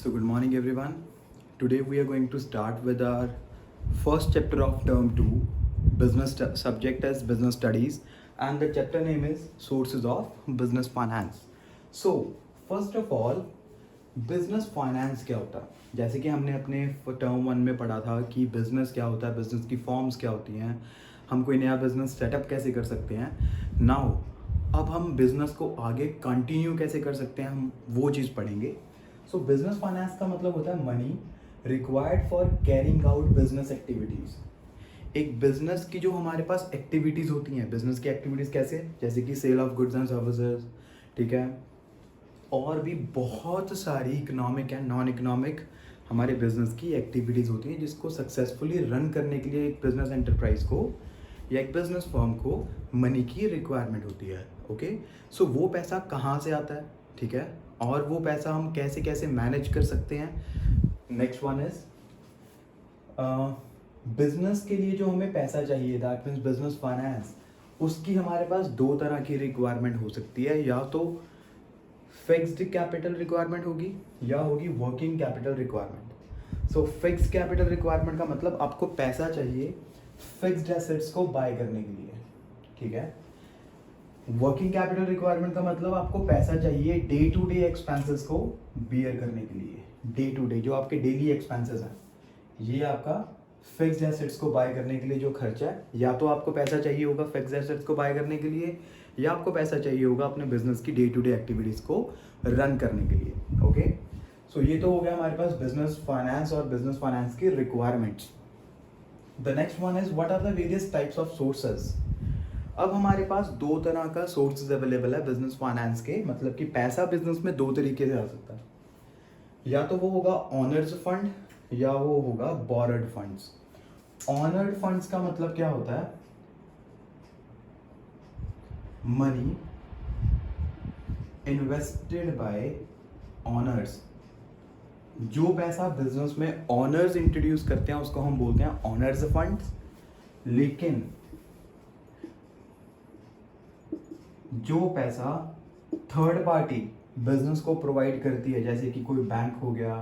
So, good morning, everyone. Today, we are going to start with our first chapter of term 2, subject as business studies, and the chapter name is sources of business finance. So, first of all, business finance क्या होता है? जैसे कि हमने अपने term 1 में पढ़ा था कि बिजनेस क्या होता है, बिजनेस की फॉर्म्स क्या होती हैं, हम कोई नया बिजनेस सेटअप कैसे कर सकते हैं. नाउ अब हम बिजनेस को आगे कंटिन्यू कैसे कर सकते हैं, हम वो चीज़ पढ़ेंगे. सो बिजनेस फाइनेंस का मतलब होता है money required for carrying out business activities. एक बिजनेस की जो हमारे पास एक्टिविटीज़ होती हैं, बिजनेस की एक्टिविटीज़ कैसे, जैसे कि sale of goods and services, ठीक है, और भी बहुत सारी इकोनॉमिक एंड नॉन इकोनॉमिक हमारे बिजनेस की एक्टिविटीज़ होती हैं जिसको सक्सेसफुली रन करने के लिए एक बिजनेस एंटरप्राइज को या एक बिजनेस फर्म को मनी की रिक्वायरमेंट होती है. ओके, सो वो पैसा कहाँ से आता है, ठीक है, और वो पैसा हम कैसे कैसे मैनेज कर सकते हैं. नेक्स्ट वन इज बिजनेस के लिए जो हमें पैसा चाहिए, दैट मीन्स बिजनेस फाइनेंस, उसकी हमारे पास दो तरह की रिक्वायरमेंट हो सकती है. या तो फिक्स्ड कैपिटल रिक्वायरमेंट होगी या होगी वर्किंग कैपिटल रिक्वायरमेंट. सो फिक्स्ड कैपिटल रिक्वायरमेंट का मतलब आपको पैसा चाहिए फिक्स्ड एसेट्स को बाय करने के लिए, ठीक है. वर्किंग कैपिटल रिक्वायरमेंट का मतलब आपको पैसा चाहिए डे टू डे एक्सपेंसेस को बियर करने के लिए. डे टू डे जो आपके डेली एक्सपेंसेस हैं, ये आपका फिक्स्ड एसेट्स को बाय करने के लिए जो खर्चा है, या तो आपको पैसा चाहिए होगा फिक्स्ड एसेट्स को बाय करने के लिए, या आपको पैसा चाहिए होगा अपने बिजनेस की डे टू डे एक्टिविटीज़ को रन करने के लिए. ओके, सो ये तो हो गया हमारे पास बिजनेस फाइनेंस और बिजनेस फाइनेंस की requirements. The next one is what are the various types of sources. अब हमारे पास दो तरह का सोर्सेज अवेलेबल है बिजनेस फाइनेंस के, मतलब कि पैसा बिजनेस में दो तरीके से आ सकता है. या तो वो होगा ऑनर्स फंड या वो होगा बोरड फंड्स. ऑनर्ड फंड्स का मतलब क्या होता है, मनी इन्वेस्टेड बाय ऑनर्स. जो पैसा बिजनेस में ऑनर्स इंट्रोड्यूस करते हैं उसको हम बोलते हैं ऑनर्स फंड्स. लेकिन जो पैसा थर्ड पार्टी बिजनेस को प्रोवाइड करती है, जैसे कि कोई बैंक हो गया,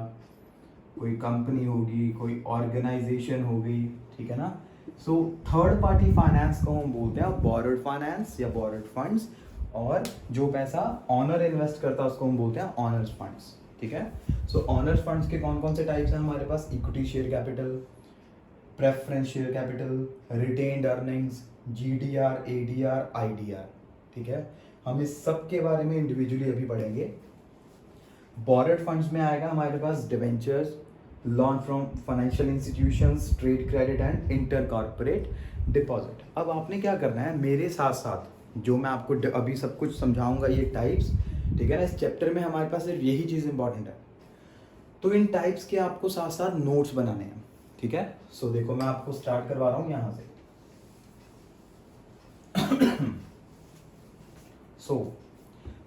कोई कंपनी होगी, कोई ऑर्गेनाइजेशन होगी, ठीक है ना, सो थर्ड पार्टी फाइनेंस को हम बोलते हैं बोरड फाइनेंस या बोरड फंड्स. और जो पैसा ऑनर इन्वेस्ट करता है उसको हम बोलते हैं ऑनर्स फंड्स, ठीक है. सो ऑनर्स फंड्स के कौन कौन से टाइप्स हैं हमारे पास? Equity share capital, preference share capital, retained earnings, GDR, ADR, IDR, ठीक है. हम इस सब के बारे में इंडिविजुअली अभी पढ़ेंगे. बोरड फंड्स में आएगा हमारे पास debentures, loan from financial institutions, trade credit and inter corporate deposit. अब आपने क्या करना है, मेरे साथ साथ जो मैं आपको अभी सब कुछ समझाऊंगा ये टाइप्स, ठीक है ना, इस चैप्टर में हमारे पास सिर्फ यही चीज़ इंपॉर्टेंट है. तो इन टाइप्स के आपको साथ साथ नोट्स बनाने हैं, ठीक है. सो देखो मैं आपको स्टार्ट करवा रहा हूँ यहाँ से.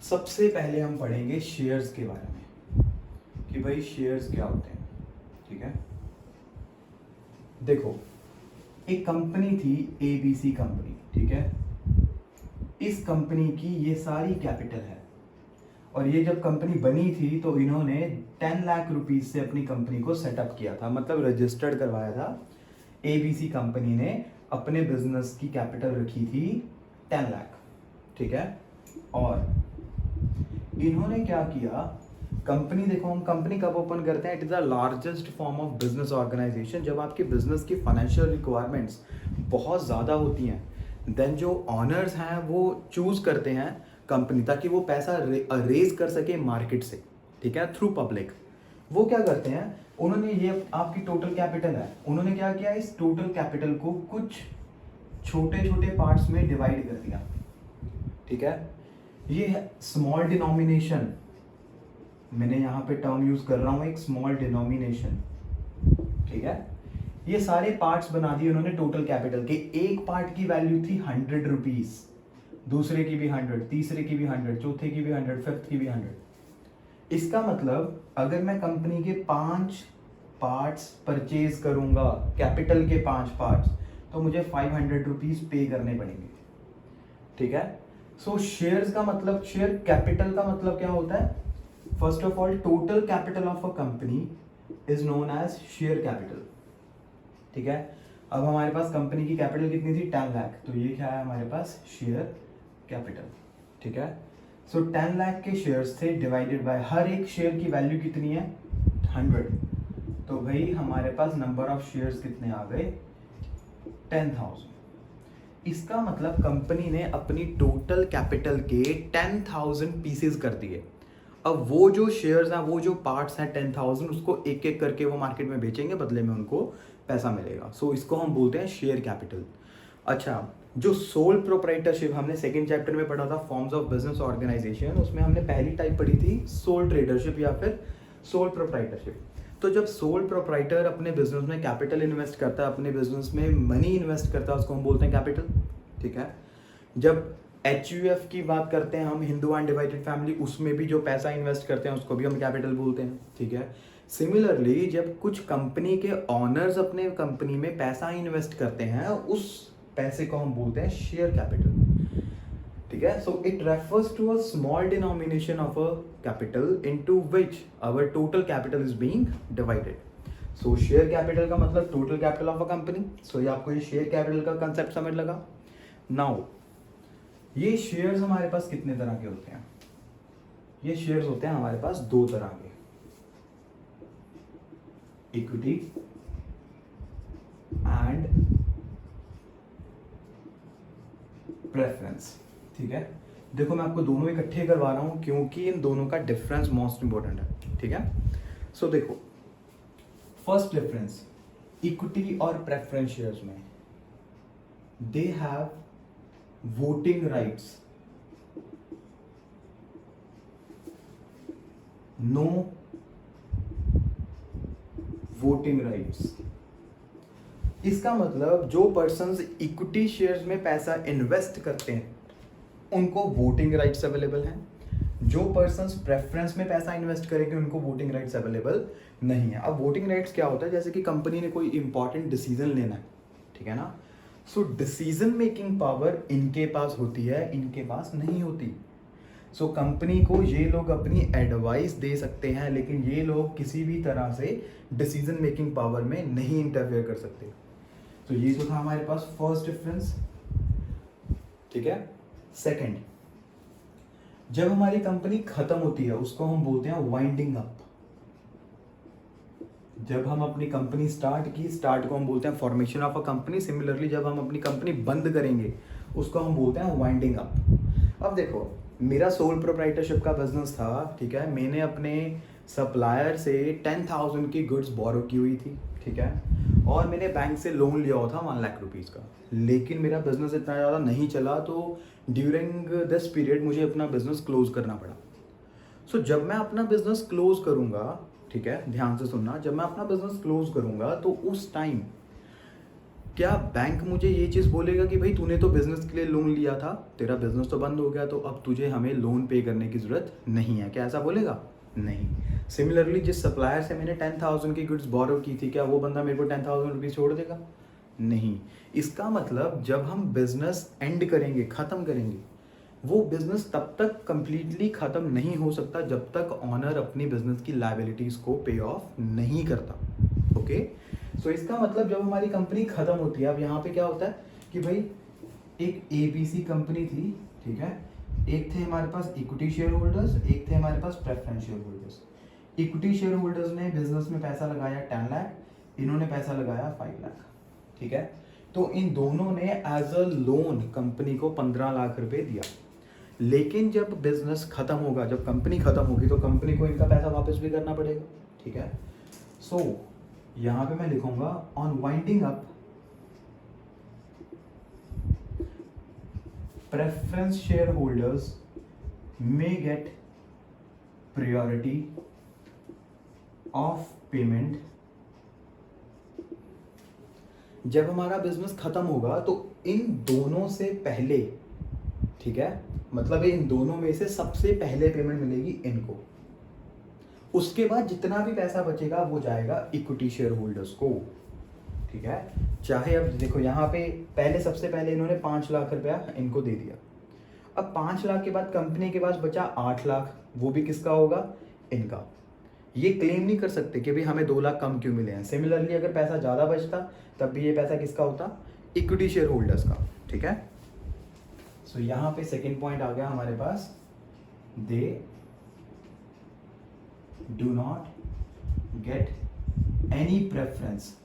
सबसे पहले हम पढ़ेंगे शेयर्स के बारे में कि भाई शेयर्स क्या होते हैं, ठीक है. देखो, एक कंपनी थी एबीसी कंपनी, ठीक है. इस कंपनी की ये सारी कैपिटल है, और ये जब कंपनी बनी थी तो इन्होंने 10 लाख रुपीज से अपनी कंपनी को सेटअप किया था, मतलब रजिस्टर्ड करवाया था. एबीसी कंपनी ने अपने बिजनेस की कैपिटल रखी थी 10 लाख, ठीक है. और इन्होंने क्या किया, कंपनी, देखो हम कंपनी कब ओपन करते हैं, it is the largest form of business organisation, जब आपके बिजनेस की फाइनेंशियल रिक्वायरमेंट्स बहुत ज़्यादा होती हैं. देन जो ऑनर्स हैं वो चूज करते हैं कंपनी, ताकि वो पैसा रेज कर सके मार्केट से, ठीक है, थ्रू पब्लिक. वो क्या करते हैं, उन्होंने ये आपकी टोटल कैपिटल है, उन्होंने क्या किया, इस टोटल कैपिटल को कुछ छोटे छोटे पार्ट्स में डिवाइड कर दिया, ठीक है. ये है स्मॉल डिनोमिनेशन, मैंने यहाँ पे टर्म यूज कर रहा हूँ एक स्मॉल डिनोमिनेशन, ठीक है. ये सारे पार्ट्स बना दिए उन्होंने टोटल कैपिटल के. एक पार्ट की वैल्यू थी 100 रुपीज, दूसरे की भी 100, तीसरे की भी 100, चौथे की भी 100, फिफ्थ की भी 100. इसका मतलब अगर मैं कंपनी के 5 पार्ट्स परचेज करूंगा, कैपिटल के 5 पार्ट्स, तो मुझे 500 रुपीज पे करने पड़ेंगे, ठीक है. सो शेयर्स का मतलब, शेयर कैपिटल का मतलब क्या होता है, first of all total capital of a company is known as share capital, ठीक है। अब हमारे पास कंपनी की कैपिटल कितनी थी 10 लाख, तो ये क्या है हमारे पास शेयर कैपिटल, ठीक है। सो 10 लाख के शेयर्स थे डिवाइडेड बाय हर एक शेयर की वैल्यू कितनी है 100, तो भाई हमारे पास नंबर ऑफ शेयर्स कितने आ गए 10,000। इसका मतलब कंपनी ने अपनी टोटल कैपिटल के 10,000 पीसेस कर दिए। अब वो जो शेयर्स हैं, वो जो पार्ट्स हैं 10,000, उसको एक एक करके वो मार्केट में बेचेंगे, बदले में उनको पैसा मिलेगा। सो इसको हम बोलते हैं शेयर कैपिटल। अच्छा, जो सोल प्रोप्राइटरशिप हमने सेकंड चैप्टर में पढ़ा था फॉर्म्स ऑफ बिजनेस ऑर्गेनाइजेशन, उसमें हमने पहली टाइप पढ़ी थी सोल ट्रेडरशिप या फिर सोल प्रोप्राइटरशिप। तो जब सोल प्रोप्राइटर अपने बिजनेस में कैपिटल इन्वेस्ट करता है, अपने बिजनेस में मनी इन्वेस्ट करता है, उसको हम बोलते हैं कैपिटल, ठीक है। जब HUF की बात करते हैं हम, हिंदू अनडिवाइडेड फैमिली, उसमें भी जो पैसा इन्वेस्ट करते हैं उसको भी हम कैपिटल बोलते हैं, ठीक है। सिमिलरली जब कुछ कंपनी के ऑनर्स अपने कंपनी में पैसा इन्वेस्ट करते हैं, उस पैसे को हम बोलते हैं शेयर कैपिटल, ठीक है। So it refers to a small denomination of a capital into which our total capital is being divided. So share capital का मतलब total capital of a company. सो ये आपको ये शेयर कैपिटल का कंसेप्ट समझ लगा। नाउ ये शेयर्स हमारे पास कितने तरह के होते हैं? ये शेयर्स होते हैं हमारे पास दो तरह के, इक्विटी एंड प्रेफरेंस, ठीक है। देखो मैं आपको दोनों इकट्ठे करवा रहा हूं क्योंकि इन दोनों का डिफरेंस मोस्ट इंपॉर्टेंट है, ठीक है। सो देखो, फर्स्ट डिफरेंस इक्विटी और प्रेफरेंस शेयर्स में, they have voting rights, no voting rights. इसका मतलब जो पर्सन्स इक्विटी शेयर्स में पैसा इन्वेस्ट करते हैं उनको वोटिंग राइट्स अवेलेबल हैं, जो पर्सन्स प्रेफरेंस में पैसा इन्वेस्ट करेंगे उनको वोटिंग राइट्स अवेलेबल नहीं है। अब वोटिंग राइट्स क्या होता है? जैसे कि कंपनी ने कोई इंपॉर्टेंट डिसीजन लेना है, ठीक है ना। सो डिसीजन मेकिंग पावर इनके पास होती है, इनके पास नहीं होती। सो कंपनी को ये लोग अपनी एडवाइस दे सकते हैं, लेकिन ये लोग किसी भी तरह से डिसीजन मेकिंग पावर में नहीं इंटरफेयर कर सकते। तो ये जो था हमारे पास फर्स्ट डिफरेंस, ठीक है। सेकंड, जब हमारी कंपनी खत्म होती है उसको हम बोलते हैं वाइंडिंग अप। जब हम अपनी कंपनी स्टार्ट को हम बोलते हैं formation of a company. Similarly जब हम अपनी कंपनी बंद करेंगे उसको हम बोलते हैं वाइंडिंग अप। अब देखो, मेरा सोल प्रोप्राइटरशिप का बिजनेस था, ठीक है। मैंने अपने सप्लायर से 10,000 की गुड्स बोरो की हुई थी, ठीक है, और मैंने बैंक से लोन लिया हुआ था 1 लाख रुपीज़ का। लेकिन मेरा बिजनेस इतना ज़्यादा नहीं चला, तो ड्यूरिंग दिस पीरियड मुझे अपना बिजनेस क्लोज करना पड़ा। सो जब मैं अपना बिजनेस क्लोज करूँगा, ठीक है, ध्यान से सुनना, जब मैं अपना बिजनेस क्लोज करूँगा तो उस टाइम क्या बैंक मुझे ये चीज़ बोलेगा कि भाई तूने तो बिजनेस के लिए लोन लिया था, तेरा बिजनेस तो बंद हो गया, तो अब तुझे हमें लोन पे करने की ज़रूरत नहीं है? क्या ऐसा बोलेगा? नहीं। सिमिलरली जिस सप्लायर से मैंने 10,000 की गुड्स बोरो की थी, क्या वो बंदा मेरे को 10,000 रुपीज़ छोड़ देगा? नहीं। इसका मतलब जब हम बिजनेस एंड करेंगे, ख़त्म करेंगे, वो बिजनेस तब तक कंप्लीटली ख़त्म नहीं हो सकता जब तक ऑनर अपनी बिजनेस की लायबिलिटीज़ को पे ऑफ नहीं करता। ओके, सो इसका मतलब जब हमारी कंपनी ख़त्म होती है, अब यहाँ पे क्या होता है कि भाई एक ABC कंपनी थी, ठीक है, एक थे हमारे पास इक्विटी शेयर होल्डर्स, एक थे हमारे पास preference share holders. Equity share holders ने बिजनेस में पैसा लगाया 10 लाख, इन्होंने पैसा लगाया 5 लाख, ठीक है। तो इन दोनों ने एज अ लोन कंपनी को 15 लाख रुपए दिया। लेकिन जब बिजनेस खत्म होगा, जब कंपनी खत्म होगी, तो कंपनी को इनका पैसा वापस भी करना पड़ेगा, ठीक है। सो यहां पे मैं लिखूंगा on winding up, preference share holders may get priority of payment। जब हमारा बिजनेस खत्म होगा तो इन दोनों से पहले, ठीक है, मतलब इन दोनों में से सबसे पहले पेमेंट मिलेगी इनको। उसके बाद जितना भी पैसा बचेगा वो जाएगा इक्विटी शेयर होल्डर्स को, ठीक है। चाहे अब देखो यहाँ पे पहले सबसे पहले इन्होंने 5 लाख रुपया इनको दे दिया। अब 5 लाख के बाद कंपनी के पास बचा 8 लाख, वो भी किसका होगा? इनका। ये क्लेम नहीं कर सकते कि भाई हमें 2 लाख कम क्यों मिले हैं। सिमिलरली अगर पैसा ज़्यादा बचता तब भी ये पैसा किसका होता, इक्विटी शेयर होल्डर्स का, ठीक है। सो यहाँ पे सेकेंड पॉइंट आ गया हमारे पास, they do not get any preference.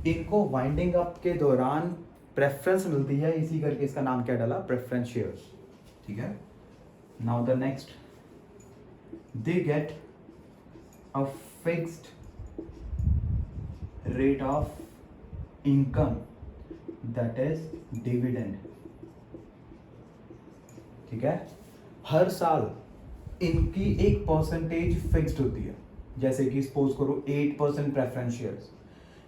इनको वाइंडिंग अप के दौरान प्रेफरेंस मिलती है, इसी करके इसका नाम क्या डाला, प्रेफरेंस शेयर्स, ठीक है। Now the next, they get a fixed rate of income that is dividend, ठीक है। हर साल इनकी एक परसेंटेज फिक्स्ड होती है, जैसे कि सपोज करो 8% प्रेफरेंस शेयर्स।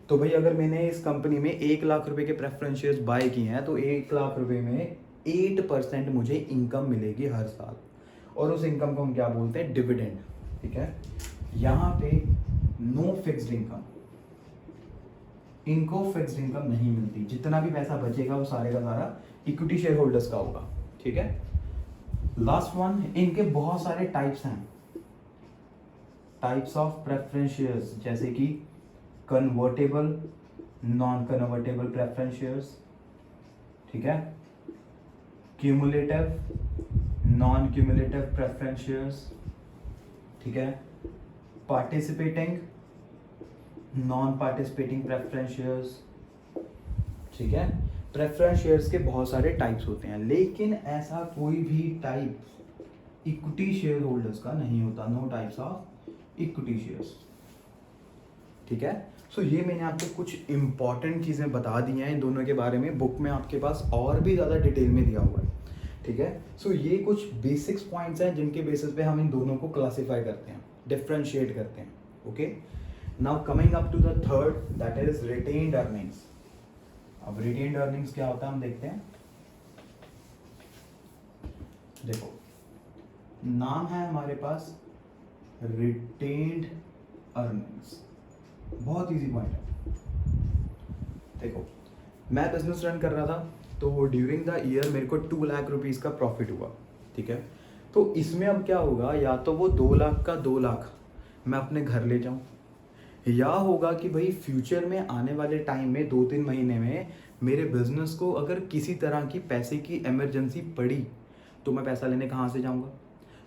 तो भाई अगर मैंने इस कंपनी में 1 लाख रुपए के प्रेफरेंस शेयर्स बाय किए हैं तो 1 लाख रुपए में 8% मुझे इनकम मिलेगी हर साल, और उस इनकम को हम क्या बोलते हैं, डिविडेंड, ठीक है। यहाँ पे नो फिक्स्ड इनकम, इनको फिक्स्ड इनकम नहीं मिलती, जितना भी पैसा बचेगा वो सारे का सारा इक्विटी शेयर होल्डर्स का होगा, ठीक है। लास्ट वन, इनके बहुत सारे टाइप्स हैं, टाइप्स ऑफ प्रेफरेंस शेयर्स, जैसे कि convertible, non convertible preference shares, ठीक है, cumulative, non cumulative preference shares, ठीक है, participating, non participating preference shares, ठीक है। प्रेफरेंस शेयर्स के बहुत सारे टाइप्स होते हैं, लेकिन ऐसा कोई भी टाइप इक्विटी शेयर होल्डर्स का नहीं होता, no types of equity shares, ठीक है। सो ये मैंने आपको कुछ इंपॉर्टेंट चीज़ें बता दी हैं इन दोनों के बारे में, बुक में आपके पास और भी ज़्यादा डिटेल में दिया हुआ है, ठीक है। सो ये कुछ बेसिक्स पॉइंट्स हैं जिनके बेसिस पे हम इन दोनों को क्लासीफाई करते हैं, डिफ्रेंशिएट करते हैं, okay. Now coming up to the third, that is retained earnings. अब रिटेन्ड अर्निंग्स क्या होता है हम देखते हैं। देखो नाम है हमारे पास रिटेन्ड अर्निंग्स, बहुत इजी पॉइंट है। देखो मैं बिजनेस रन कर रहा था, तो ड्यूरिंग द ईयर मेरे को 2 लाख रुपीज़ का प्रॉफिट हुआ, ठीक है। तो इसमें अब क्या होगा, या तो वो 2 लाख का 2 लाख मैं अपने घर ले जाऊं, या होगा कि भाई फ्यूचर में आने वाले टाइम में 2-3 महीने में मेरे बिजनेस को अगर किसी तरह की पैसे की इमरजेंसी पड़ी तो मैं पैसा लेने कहाँ से जाऊँगा।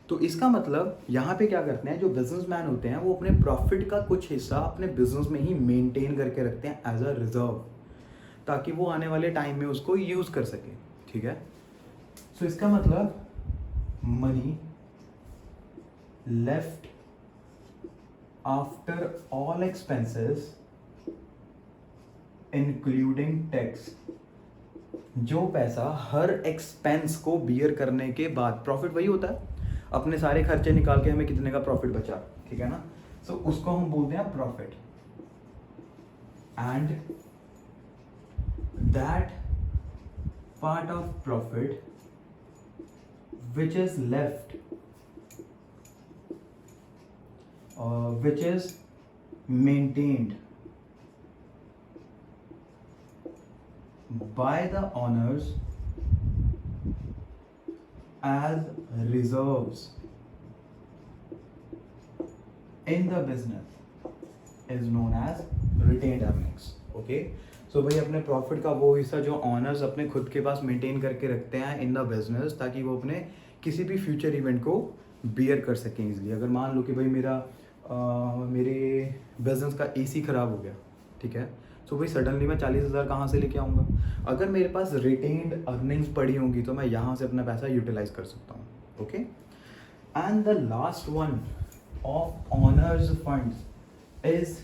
तो इसका मतलब यहाँ पे क्या करते हैं, जो बिजनेसमैन होते हैं वो अपने प्रॉफिट का कुछ हिस्सा अपने बिजनेस में ही मेंटेन करके रखते हैं एज अ रिजर्व, ताकि वो आने वाले टाइम में उसको यूज़ कर सके, ठीक है। सो इसका मतलब money left after all expenses including tax, जो पैसा हर एक्सपेंस को बियर करने के बाद, प्रॉफिट वही होता है, अपने सारे खर्चे निकाल के हमें कितने का प्रॉफिट बचा, ठीक है ना। सो उसको हम बोलते हैं profit, and that part of profit which is left, which is maintained by the owners as reserves in the business is known as retained earnings, okay। सो भाई अपने प्रॉफिट का वो हिस्सा जो ऑनर्स अपने खुद के पास मेंटेन करके रखते हैं इन द बिजनेस, ताकि वो अपने किसी भी फ्यूचर इवेंट को बियर कर सकें इजली। अगर मान लो कि भाई मेरे बिजनेस का एसी ख़राब हो गया, ठीक है, तो भाई सडनली मैं 40,000 कहाँ से लेके आऊँगा। अगर मेरे पास रिटेन्ड अर्निंग्स पड़ी होंगी तो मैं यहाँ से अपना पैसा यूटिलाइज कर सकता हूँ, okay. And the last one of honours funds is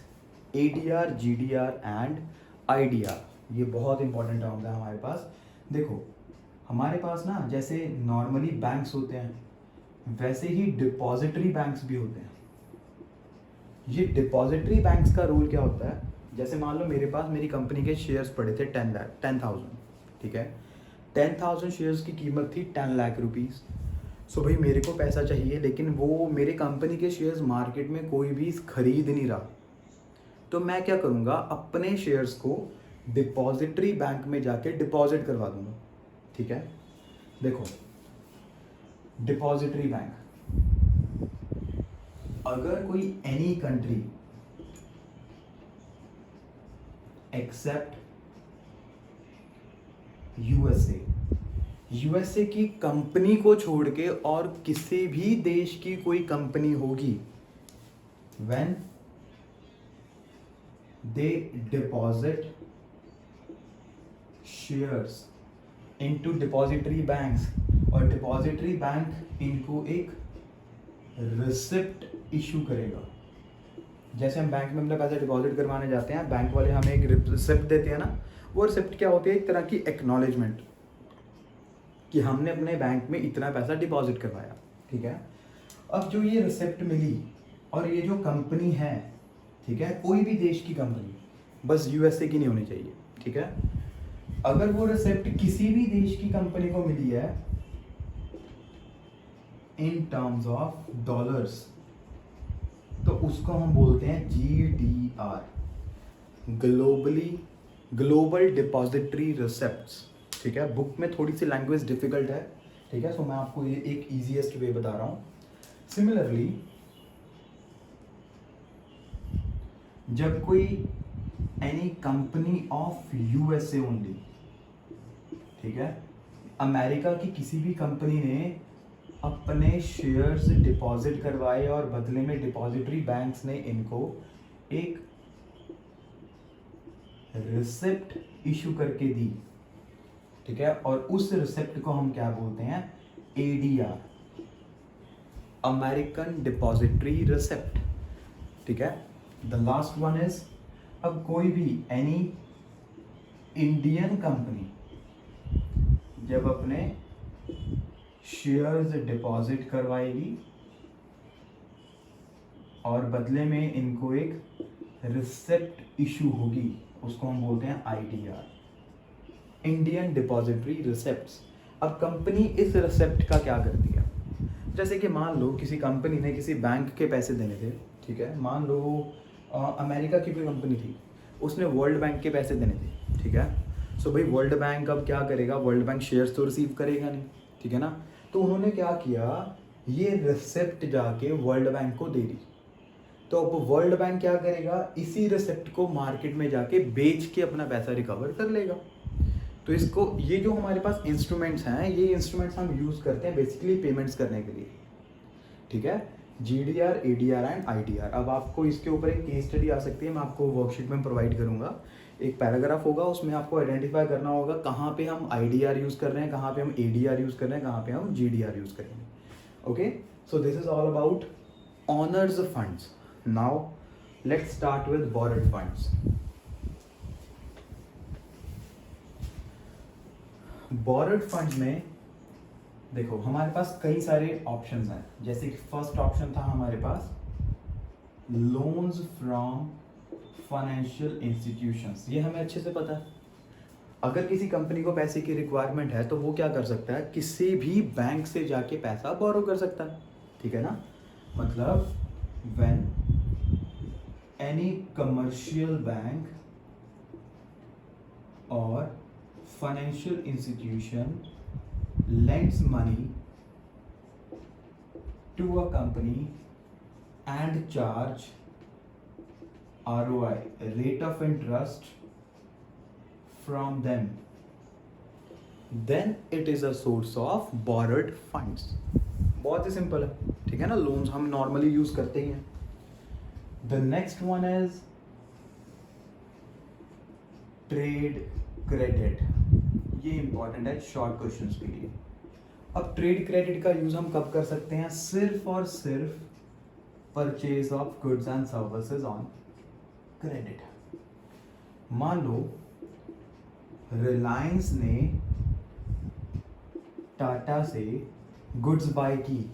ADR, GDR and IDR। ये बहुत इंपॉर्टेंट टर्म्स है हमारे पास। देखो हमारे पास ना जैसे नॉर्मली बैंक्स होते हैं वैसे ही डिपॉजिटरी बैंक्स भी होते हैं। ये डिपॉजिटरी बैंक्स का रोल क्या होता है, जैसे मान लो मेरे पास मेरी कंपनी के शेयर्स पड़े थे 10,000, ठीक है, 10,000 शेयर्स की कीमत थी 10 लाख रुपीज़। सो भाई मेरे को पैसा चाहिए, लेकिन वो मेरे कंपनी के शेयर्स मार्केट में कोई भी खरीद नहीं रहा, तो मैं क्या करूँगा, अपने शेयर्स को डिपॉजिटरी बैंक में जाके डिपॉजिट करवा दूँगा, ठीक है। देखो डिपॉजिटरी बैंक, अगर कोई एनी कंट्री एक्सेप्ट यूएसए की कंपनी को छोड़ के और किसी भी देश की कोई कंपनी होगी, when they deposit shares into depository banks, और डिपॉजिटरी बैंक इनको एक रिसिप्ट इशू करेगा। जैसे हम बैंक में अपना पैसा डिपॉजिट करवाने जाते हैं, बैंक वाले हमें एक रिसिप्ट देते हैं ना, वो रिसिप्ट क्या होती है? एक तरह की एक्नॉलेजमेंट कि हमने अपने बैंक में इतना पैसा डिपॉजिट करवाया, ठीक है। अब जो ये रिसिप्ट मिली और ये जो कंपनी है, ठीक है, कोई भी देश की कंपनी, बस यूएसए की नहीं होनी चाहिए, ठीक है। अगर वो रिसिप्ट किसी भी देश की कंपनी को मिली है इन टर्म्स ऑफ डॉलर्स, तो उसको हम बोलते हैं GDR, ग्लोबल डिपॉजिटरी रिसिप्ट्स, ठीक है। बुक में थोड़ी सी लैंग्वेज डिफिकल्ट है, ठीक है, सो मैं आपको ये एक इजीएस्ट वे बता रहा हूँ। सिमिलरली जब कोई any company of USA only, ठीक है, अमेरिका की किसी भी कंपनी ने अपने शेयर्स डिपॉजिट करवाए और बदले में डिपॉजिटरी बैंक्स ने इनको एक रिसिप्ट इशू करके दी, ठीक है, और उस रिसिप्ट को हम क्या बोलते हैं? ADR, अमेरिकन डिपॉजिटरी रिसिप्ट, ठीक है। द लास्ट वन इज, अब कोई भी एनी इंडियन कंपनी जब अपने शेयर्स डिपॉजिट करवाएगी और बदले में इनको एक रिसिप्ट इशू होगी, उसको हम बोलते हैं IDR, इंडियन डिपॉजिटरी रिसिप्ट्स। अब कंपनी इस रिसिप्ट का क्या करती है? जैसे कि मान लो किसी कंपनी ने किसी बैंक के पैसे देने थे, ठीक है, मान लो अमेरिका की कोई कंपनी थी, उसने वर्ल्ड बैंक के पैसे देने थे, ठीक है। सो भाई वर्ल्ड बैंक अब क्या करेगा? वर्ल्ड बैंक शेयर्स तो रिसीव करेगा नहीं, ठीक है ना। तो उन्होंने क्या किया, ये रिसिप्ट जाके वर्ल्ड बैंक को दे दी। तो अब वर्ल्ड बैंक क्या करेगा? इसी रिसिप्ट को मार्केट में जाके बेच के अपना पैसा रिकवर कर लेगा। तो इसको, ये जो हमारे पास इंस्ट्रूमेंट्स हैं, ये इंस्ट्रूमेंट्स हम यूज़ करते हैं बेसिकली पेमेंट्स करने के लिए, ठीक है। GDR, ADR and IDR। अब आपको इसके ऊपर एक केस स्टडी आ सकती है, मैं आपको वर्कशीट में प्रोवाइड करूंगा। एक पैराग्राफ होगा, उसमें आपको आइडेंटिफाई करना होगा कहाँ पे हम IDR यूज़ कर रहे हैं, कहाँ पे हम ADR यूज़ कर रहे हैं, कहाँ पे हम GDR यूज़ करेंगे। Okay, so this is all about honours funds. Now let's start with borrowed funds. Borrowed funds में देखो हमारे पास कई सारे ऑप्शंस हैं। जैसे कि फर्स्ट ऑप्शन था हमारे पास लोन्स फ्रॉम फाइनेंशियल इंस्टीट्यूशंस। ये हमें अच्छे से पता है, अगर किसी कंपनी को पैसे की रिक्वायरमेंट है तो वो क्या कर सकता है? किसी भी बैंक से जाके पैसा बोरो कर सकता है, ठीक है ना। मतलब व्हेन एनी कमर्शियल बैंक और financial institution lends money to a company and charge ROI, rate of interest from them, then it is a source of borrowed funds। बहुत ही सिंपल है, ठीक है ना। लोन्स हम नॉर्मली यूज करते ही हैं। The next one is trade credit. ये important है शॉर्ट क्वेश्चंस के लिए। अब ट्रेड क्रेडिट का यूज हम कब कर सकते हैं? सिर्फ और सिर्फ purchase of goods and services on credit. मान लो रिलायंस ने टाटा से गुड्स बाय की,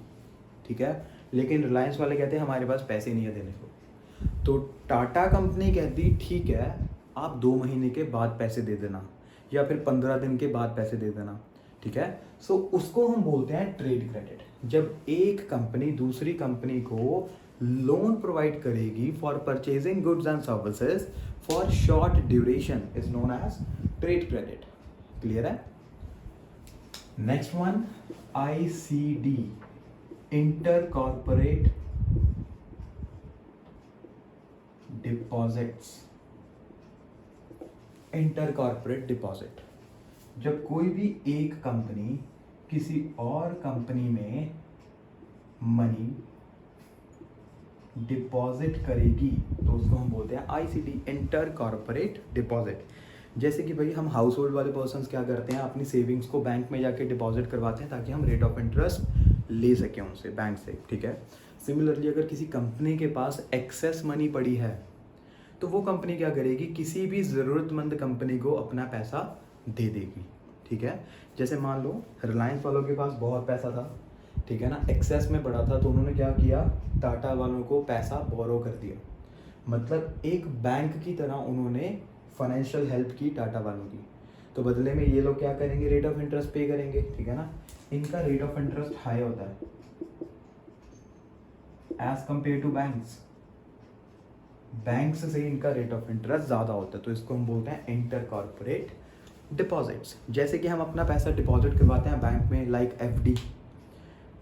ठीक है, लेकिन रिलायंस वाले कहते हैं हमारे पास पैसे नहीं है देने को। तो टाटा कंपनी कहती ठीक है, आप 2 महीने के बाद पैसे दे देना या फिर 15 दिन के बाद पैसे दे देना, ठीक है। सो उसको हम बोलते हैं ट्रेड क्रेडिट। जब एक कंपनी दूसरी कंपनी को लोन प्रोवाइड करेगी for purchasing goods and services for short duration is known as trade credit. Clear है? Next one ICD, inter corporate deposits, inter corporate deposit. जब कोई भी एक कंपनी किसी और कंपनी में मनी डिपॉजिट करेगी तो उसको हम बोलते हैं आईसीडी, इंटर कॉर्पोरेट डिपॉजिट। जैसे कि भाई हम हाउस होल्ड वाले पर्सन्स क्या करते हैं, अपनी सेविंग्स को बैंक में जाके डिपॉजिट करवाते हैं ताकि हम रेट ऑफ इंटरेस्ट ले सकें उनसे, बैंक से, ठीक है। सिमिलरली अगर किसी कंपनी के पास एक्सेस मनी पड़ी है तो वो कंपनी क्या करेगी, किसी भी ज़रूरतमंद कंपनी को अपना पैसा दे देगी, ठीक है। जैसे मान लो रिलायंस वालों के पास बहुत पैसा था, ठीक है ना, एक्सेस में पड़ा था, तो उन्होंने क्या किया, टाटा वालों को पैसा बोरो कर दिया। मतलब एक बैंक की तरह उन्होंने फाइनेंशियल हेल्प की टाटा वालों की। तो बदले में ये लोग क्या करेंगे, रेट ऑफ इंटरेस्ट पे करेंगे, ठीक है ना। इनका रेट ऑफ इंटरेस्ट हाई होता है as compare to banks, banks से इनका रेट ऑफ इंटरेस्ट ज़्यादा होता है, तो इसको हम बोलते हैं इंटर कॉर्पोरेट डिपॉजिट्स। जैसे कि हम अपना पैसा डिपॉजिट करवाते हैं बैंक में, लाइक एफडी,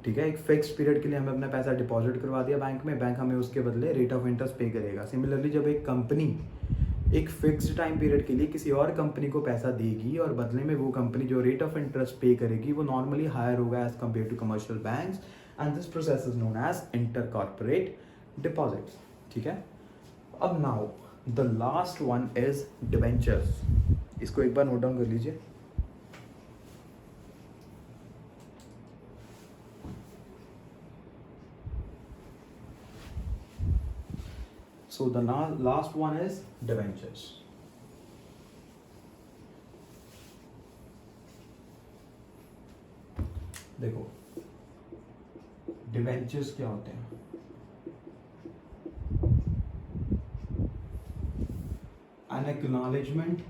ठीक है, एक फिक्स्ड पीरियड के लिए हमें अपना पैसा डिपॉजिट करवा दिया बैंक में, बैंक हमें उसके बदले रेट ऑफ इंटरेस्ट पे करेगा। सिमिलरली जब एक कंपनी एक फिक्स्ड टाइम पीरियड के लिए किसी और कंपनी को पैसा देगी और बदले में वो कंपनी जो रेट ऑफ इंटरेस्ट पे करेगी वो नॉर्मली हायर होगा as compare to commercial banks, and this process is known as inter corporate deposits, ठीक है। अब now the last one is debentures. इसको एक बार नोट डाउन कर लीजिए। So the last one is debentures. देखो डिबेंचर्स क्या होते हैं, an acknowledgement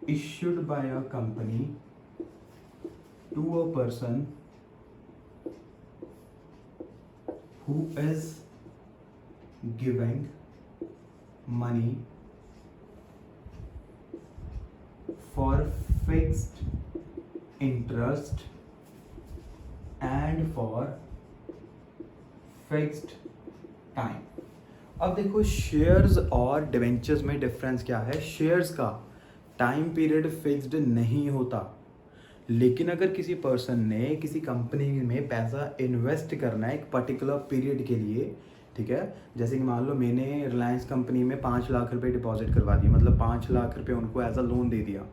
issued by a company to a person who is giving money for fixed interest and for fixed time। अब देखो शेयर्स और डिवेंचर्स में डिफरेंस क्या है। शेयर्स का टाइम पीरियड फिक्स्ड नहीं होता, लेकिन अगर किसी पर्सन ने किसी कंपनी में पैसा इन्वेस्ट करना है एक पर्टिकुलर पीरियड के लिए, ठीक है, जैसे कि मान लो मैंने रिलायंस कंपनी में 5 लाख रुपए डिपॉजिट करवा दिए, मतलब 5 लाख रुपए उनको एज अ लोन दे दिया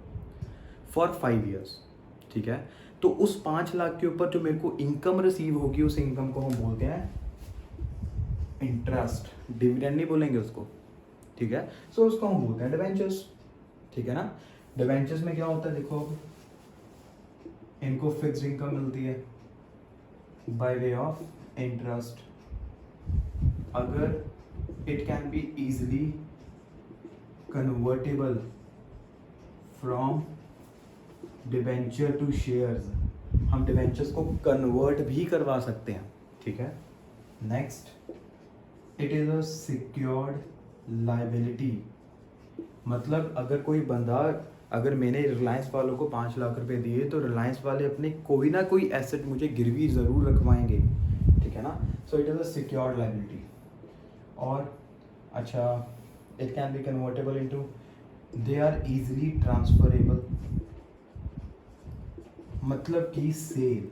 फॉर 5 ईयर्स, ठीक है। तो उस 5 लाख के ऊपर जो मेरे को इनकम रिसीव होगी उस इनकम को हम बोलते हैं इंटरेस्ट, डिविडेंड नहीं बोलेंगे उसको, ठीक है। सो उसको हम बोलते हैं डिवेंचर्स, ठीक है ना। डिवेंचर्स में क्या होता है, देखो इनको फिक्स्ड इनकम मिलती है बाय वे ऑफ इंटरेस्ट। अगर it can be easily convertible from debenture to shares, हम डिवेंचर्स को कन्वर्ट भी करवा सकते हैं, ठीक है। Next, it is a secured liability. मतलब अगर कोई बंदा, अगर मैंने रिलायंस वालों को 5 लाख रुपए दिए तो रिलायंस वाले अपने कोई ना कोई एसेट मुझे गिरवी ज़रूर रखवाएंगे, ठीक है ना। So it is a secured liability. और अच्छा, it can be convertible into, they are easily transferable, मतलब कि सेल,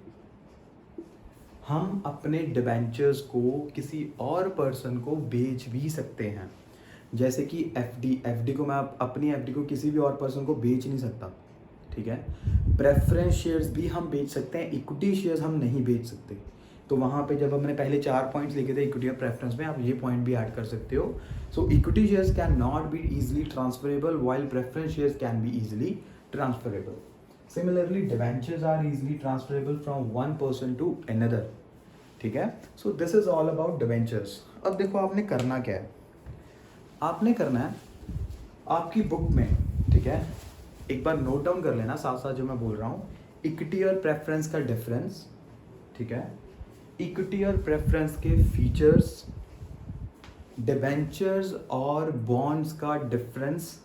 हम अपने डिबेंचर्स को किसी और पर्सन को बेच भी सकते हैं। जैसे कि एफडी को मैं अपनी एफडी को किसी भी और पर्सन को बेच नहीं सकता, ठीक है। प्रेफरेंस शेयर्स भी हम बेच सकते हैं, इक्विटी शेयर्स हम नहीं बेच सकते। तो वहाँ पे जब हमने पहले 4 पॉइंट्स लिखे थे इक्विटी और प्रेफरेंस में, आप ये पॉइंट भी ऐड कर सकते हो। So equity shares can not be easily transferable while preference shares can be easily transferable. Similarly debentures are easily transferable from one person to another, ठीक है। So this is all about debentures. अब देखो आपने करना क्या है, आपने करना है आपकी बुक में, ठीक है, एक बार नोट डाउन कर लेना साथ साथ जो मैं बोल रहा हूँ, इक्विटी और प्रेफरेंस का डिफरेंस, ठीक है, इक्विटी और प्रेफरेंस के फीचर्स, डिबेंचर्स और बॉन्ड्स का डिफरेंस,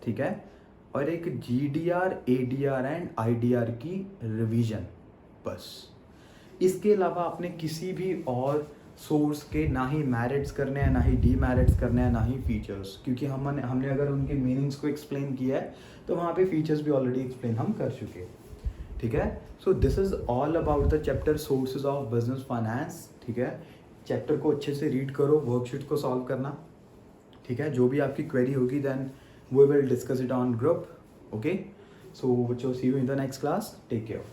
ठीक है, और एक जीडीआर, एडीआर एंड आईडीआर की रिवीजन, बस। इसके अलावा आपने किसी भी और सोर्स के ना ही मेरिट्स करने हैं, ना ही डीमेरिट्स करने हैं, ना ही फीचर्स, क्योंकि हमने अगर उनके मीनिंग्स को एक्सप्लेन किया है तो वहाँ पे फीचर्स भी ऑलरेडी एक्सप्लेन हम कर चुके हैं, ठीक है। So this is all about the chapter sources of business finance, ठीक है। चैप्टर को अच्छे से रीड करो, वर्कशीट को सॉल्व करना, ठीक है। जो भी आपकी क्वेरी होगी then we will discuss it on group, okay. So बच्चों, see you in the next class, take care.